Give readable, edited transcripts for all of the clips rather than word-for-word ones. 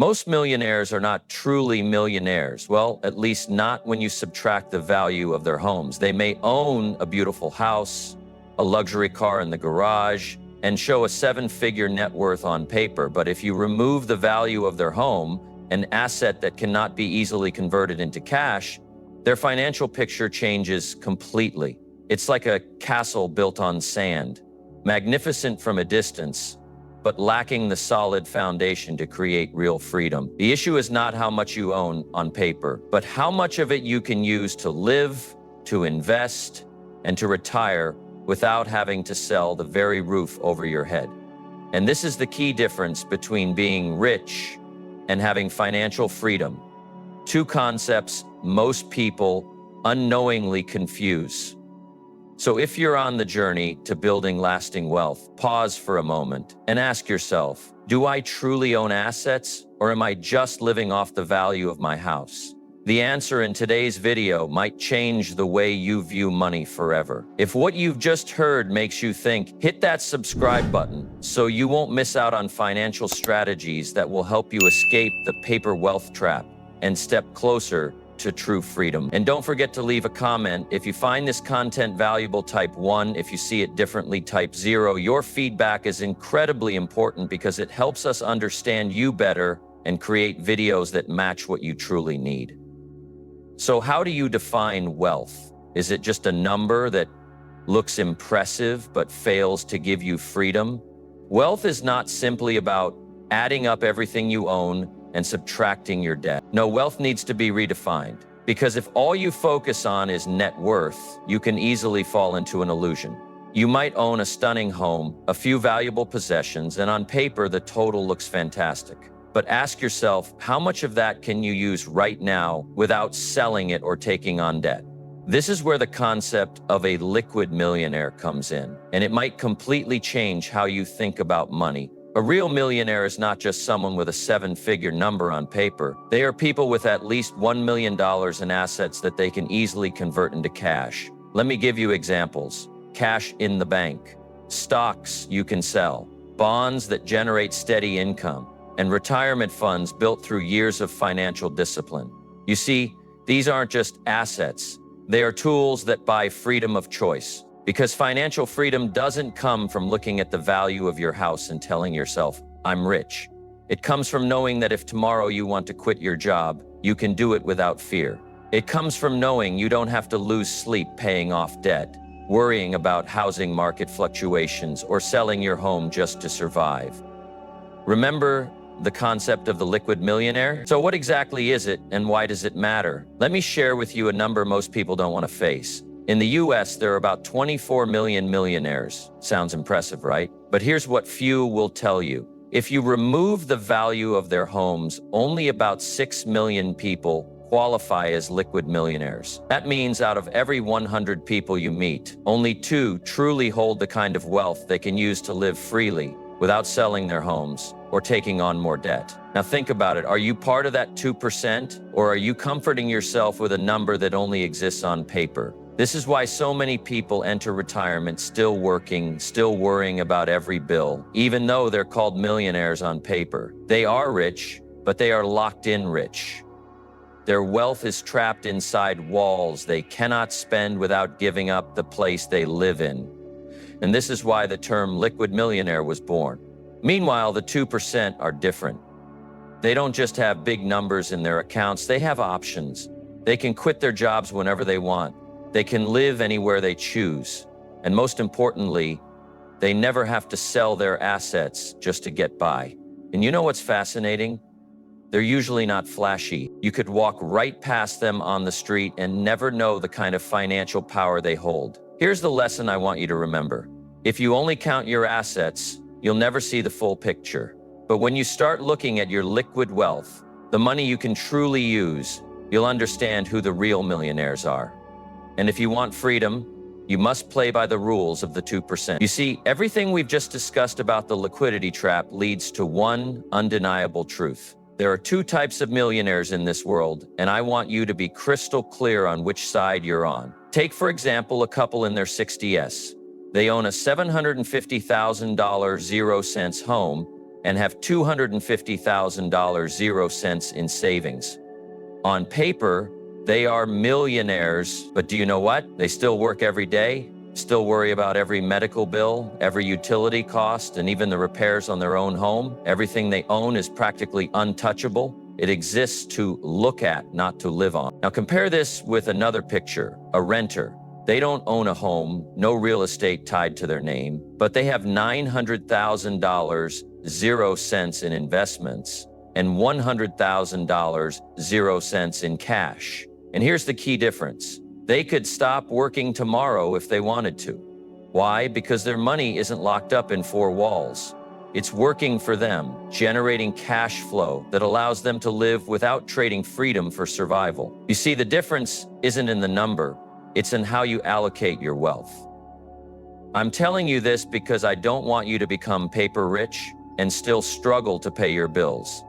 Most millionaires are not truly millionaires. Well, at least not when you subtract the value of their homes. They may own a beautiful house, a luxury car in the garage, and show a seven-figure net worth on paper. But if you remove the value of their home, an asset that cannot be easily converted into cash, their financial picture changes completely. It's like a castle built on sand, magnificent from a distance, but lacking the solid foundation to create real freedom. The issue is not how much you own on paper, but how much of it you can use to live, to invest, and to retire without having to sell the very roof over your head. And this is the key difference between being rich and having financial freedom. Two concepts most people unknowingly confuse. So if you're on the journey to building lasting wealth, pause for a moment and ask yourself, do I truly own assets, or am I just living off the value of my house? The answer in today's video might change the way you view money forever. If what you've just heard makes you think, hit that subscribe button so you won't miss out on financial strategies that will help you escape the paper wealth trap and step closer to true freedom. And don't forget to leave a comment. If you find this content valuable, type 1. If you see it differently, type 0. Your feedback is incredibly important because it helps us understand you better and create videos that match what you truly need. So how do you define wealth? Is it just a number that looks impressive but fails to give you freedom? Wealth is not simply about adding up everything you own and subtracting your debt. No, wealth needs to be redefined, because if all you focus on is net worth, you can easily fall into an illusion. You might own a stunning home, a few valuable possessions, and on paper, the total looks fantastic. But ask yourself, how much of that can you use right now without selling it or taking on debt? This is where the concept of a liquid millionaire comes in, and it might completely change how you think about money. A real millionaire is not just someone with a seven-figure number on paper. They are people with at least $1 million in assets that they can easily convert into cash. Let me give you examples. Cash in the bank, stocks you can sell, bonds that generate steady income, and retirement funds built through years of financial discipline. You see, these aren't just assets. They are tools that buy freedom of choice. Because financial freedom doesn't come from looking at the value of your house and telling yourself, I'm rich. It comes from knowing that if tomorrow you want to quit your job, you can do it without fear. It comes from knowing you don't have to lose sleep paying off debt, worrying about housing market fluctuations, or selling your home just to survive. Remember the concept of the liquid millionaire? So what exactly is it, and why does it matter? Let me share with you a number most people don't want to face. In the US, there are about 24 million millionaires. Sounds impressive, right? But here's what few will tell you. If you remove the value of their homes, only about 6 million people qualify as liquid millionaires. That means out of every 100 people you meet, only 2 truly hold the kind of wealth they can use to live freely without selling their homes or taking on more debt. Now think about it. Are you part of that 2%, or are you comforting yourself with a number that only exists on paper? This is why so many people enter retirement still working, still worrying about every bill, even though they're called millionaires on paper. They are rich, but they are locked in rich. Their wealth is trapped inside walls they cannot spend without giving up the place they live in. And this is why the term liquid millionaire was born. Meanwhile, the 2% are different. They don't just have big numbers in their accounts, they have options. They can quit their jobs whenever they want. They can live anywhere they choose. And most importantly, they never have to sell their assets just to get by. And you know what's fascinating? They're usually not flashy. You could walk right past them on the street and never know the kind of financial power they hold. Here's the lesson I want you to remember. If you only count your assets, you'll never see the full picture. But when you start looking at your liquid wealth, the money you can truly use, you'll understand who the real millionaires are. And if you want freedom, you must play by the rules of the 2%. You see, everything we've just discussed about the liquidity trap leads to one undeniable truth. There are 2 types of millionaires in this world, and I want you to be crystal clear on which side you're on. Take, for example, a couple in their 60s. They own a $750,000 0-cents home and have $250,000 0 cents in savings. On paper, they are millionaires, but do you know what? They still work every day, still worry about every medical bill, every utility cost, and even the repairs on their own home. Everything they own is practically untouchable. It exists to look at, not to live on. Now compare this with another picture, a renter. They don't own a home, no real estate tied to their name, but they have $900,000 0 cents in investments and $100,000 0 cents in cash. And here's the key difference. They could stop working tomorrow if they wanted to. Why? Because their money isn't locked up in four walls. It's working for them, generating cash flow that allows them to live without trading freedom for survival. You see, the difference isn't in the number, it's in how you allocate your wealth. I'm telling you this because I don't want you to become paper rich and still struggle to pay your bills.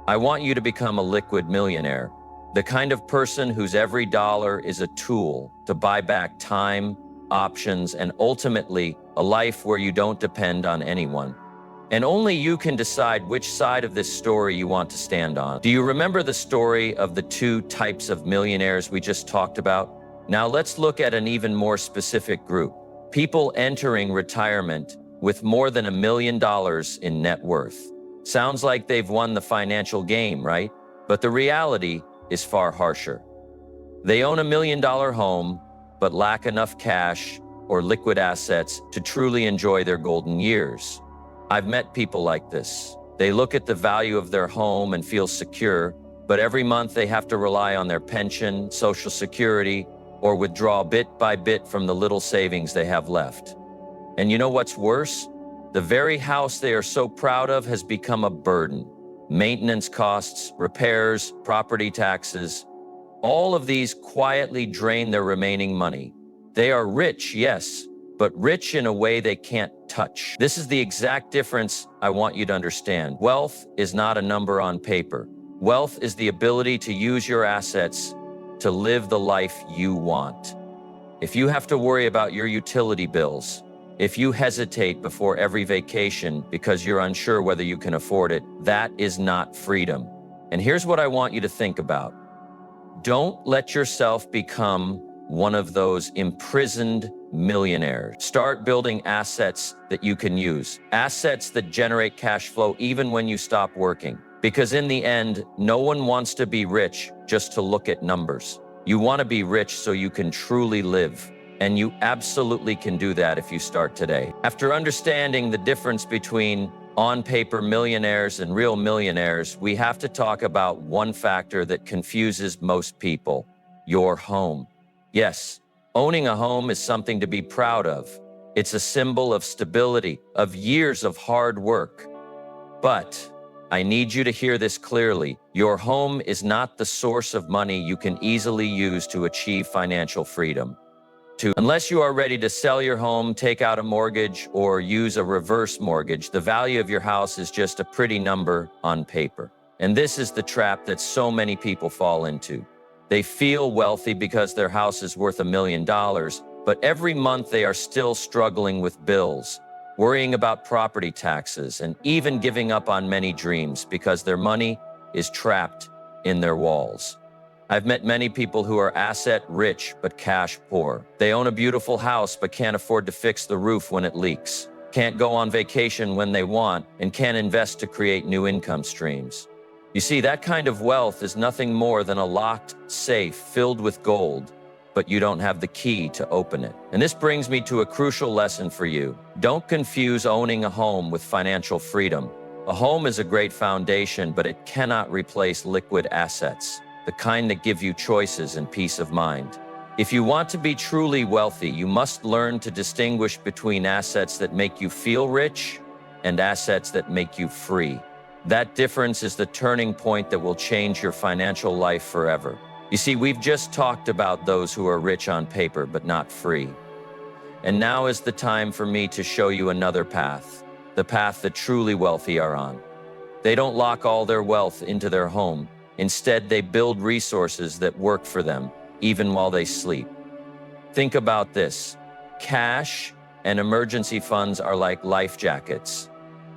I want you to become a liquid millionaire, the kind of person whose every dollar is a tool to buy back time, options, and ultimately a life where you don't depend on anyone. And only you can decide which side of this story you want to stand on. Do you remember the story of the two types of millionaires we just talked about? Now let's look at an even more specific group. People entering retirement with more than $1 million in net worth. Sounds like they've won the financial game, right? But the reality is far harsher. They own $1 million home, but lack enough cash or liquid assets to truly enjoy their golden years. I've met people like this. They look at the value of their home and feel secure, but every month they have to rely on their pension, Social Security, or withdraw bit by bit from the little savings they have left. And you know what's worse? The very house they are so proud of has become a burden. Maintenance costs, repairs, property taxes, all of these quietly drain their remaining money. They are rich, yes, but rich in a way they can't touch. This is the exact difference I want you to understand. Wealth is not a number on paper. Wealth is the ability to use your assets to live the life you want. If you have to worry about your utility bills, if you hesitate before every vacation because you're unsure whether you can afford it, that is not freedom. And here's what I want you to think about. Don't let yourself become one of those imprisoned millionaires. Start building assets that you can use, assets that generate cash flow even when you stop working. Because in the end, no one wants to be rich just to look at numbers. You want to be rich so you can truly live. And you absolutely can do that if you start today. After understanding the difference between on-paper millionaires and real millionaires, we have to talk about one factor that confuses most people: your home. Yes, owning a home is something to be proud of. It's a symbol of stability, of years of hard work. But I need you to hear this clearly. Your home is not the source of money you can easily use to achieve financial freedom. Unless you are ready to sell your home, take out a mortgage, or use a reverse mortgage, the value of your house is just a pretty number on paper. And this is the trap that so many people fall into. They feel wealthy because their house is worth $1 million, but every month they are still struggling with bills, worrying about property taxes, and even giving up on many dreams because their money is trapped in their walls. I've met many people who are asset rich but cash poor. They own a beautiful house but can't afford to fix the roof when it leaks, can't go on vacation when they want, and can't invest to create new income streams. You see, that kind of wealth is nothing more than a locked safe filled with gold, but you don't have the key to open it. And this brings me to a crucial lesson for you. Don't confuse owning a home with financial freedom. A home is a great foundation, but it cannot replace liquid assets, the kind that give you choices and peace of mind. If you want to be truly wealthy, you must learn to distinguish between assets that make you feel rich and assets that make you free. That difference is the turning point that will change your financial life forever. You see, we've just talked about those who are rich on paper but not free. And now is the time for me to show you another path, the path that truly wealthy are on. They don't lock all their wealth into their home. Instead, they build resources that work for them, even while they sleep. Think about this. Cash and emergency funds are like life jackets.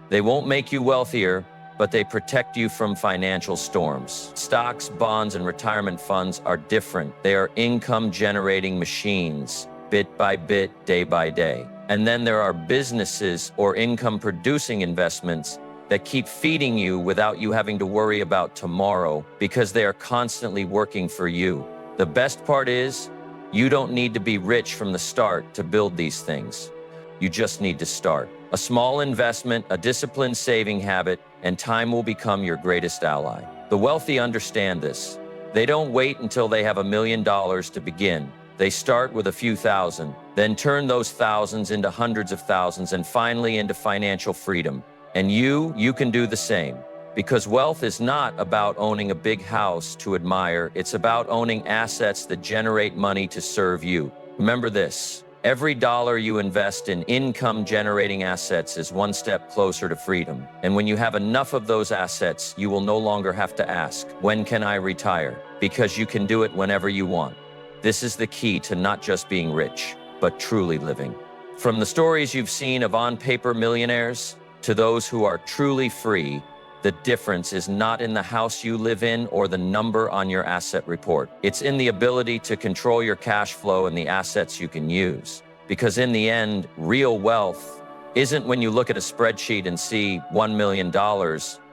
They won't make you wealthier, but they protect you from financial storms. Stocks, bonds, and retirement funds are different. They are income-generating machines, bit by bit, day by day. And then there are businesses or income-producing investments that keep feeding you without you having to worry about tomorrow because they are constantly working for you. The best part is, you don't need to be rich from the start to build these things. You just need to start. A small investment, a disciplined saving habit, and time will become your greatest ally. The wealthy understand this. They don't wait until they have $1 million to begin. They start with a few thousand, then turn those thousands into hundreds of thousands, and finally into financial freedom. And you can do the same. Because wealth is not about owning a big house to admire. It's about owning assets that generate money to serve you. Remember this. Every dollar you invest in income-generating assets is one step closer to freedom. And when you have enough of those assets, you will no longer have to ask, when can I retire? Because you can do it whenever you want. This is the key to not just being rich, but truly living. From the stories you've seen of on-paper millionaires to those who are truly free, the difference is not in the house you live in or the number on your asset report. It's in the ability to control your cash flow and the assets you can use. Because in the end, real wealth isn't when you look at a spreadsheet and see $1 million.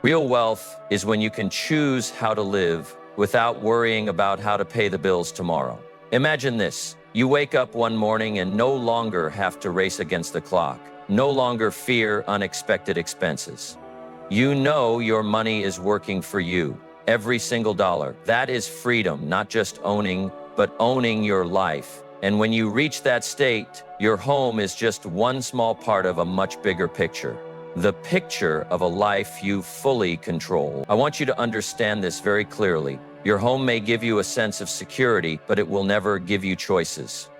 Real wealth is when you can choose how to live without worrying about how to pay the bills tomorrow. Imagine this. You wake up one morning and no longer have to race against the clock. No longer fear unexpected expenses. You know your money is working for you, every single dollar. That is freedom, not just owning, but owning your life. And when you reach that state, your home is just one small part of a much bigger picture. The picture of a life you fully control. I want you to understand this very clearly. Your home may give you a sense of security, but it will never give you choices.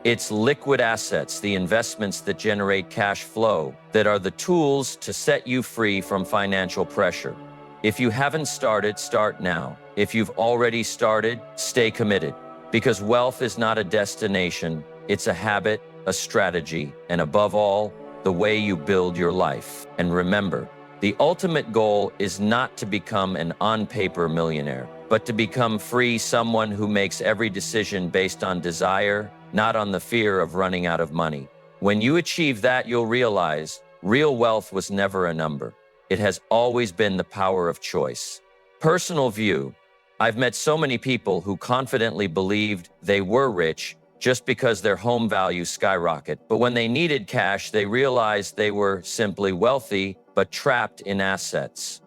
It's liquid assets, the investments that generate cash flow, that are the tools to set you free from financial pressure. If you haven't started, start now. If you've already started, stay committed. Because wealth is not a destination, it's a habit, a strategy, and above all, the way you build your life. And remember, the ultimate goal is not to become an on-paper millionaire, but to become free, someone who makes every decision based on desire, not on the fear of running out of money. When you achieve that, you'll realize real wealth was never a number. It has always been the power of choice. Personal view. I've met so many people who confidently believed they were rich just because their home values skyrocket. But when they needed cash, they realized they were simply wealthy, but trapped in assets.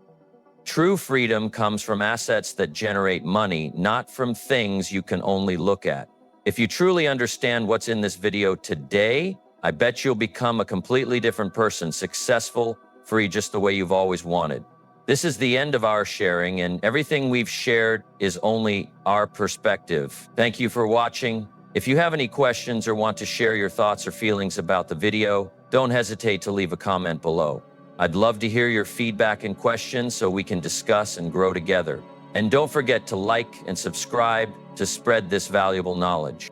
True freedom comes from assets that generate money, not from things you can only look at. If you truly understand what's in this video today, I bet you'll become a completely different person, successful, free, just the way you've always wanted. This is the end of our sharing, and everything we've shared is only our perspective. Thank you for watching. If you have any questions or want to share your thoughts or feelings about the video, don't hesitate to leave a comment below. I'd love to hear your feedback and questions so we can discuss and grow together. And don't forget to like and subscribe to spread this valuable knowledge.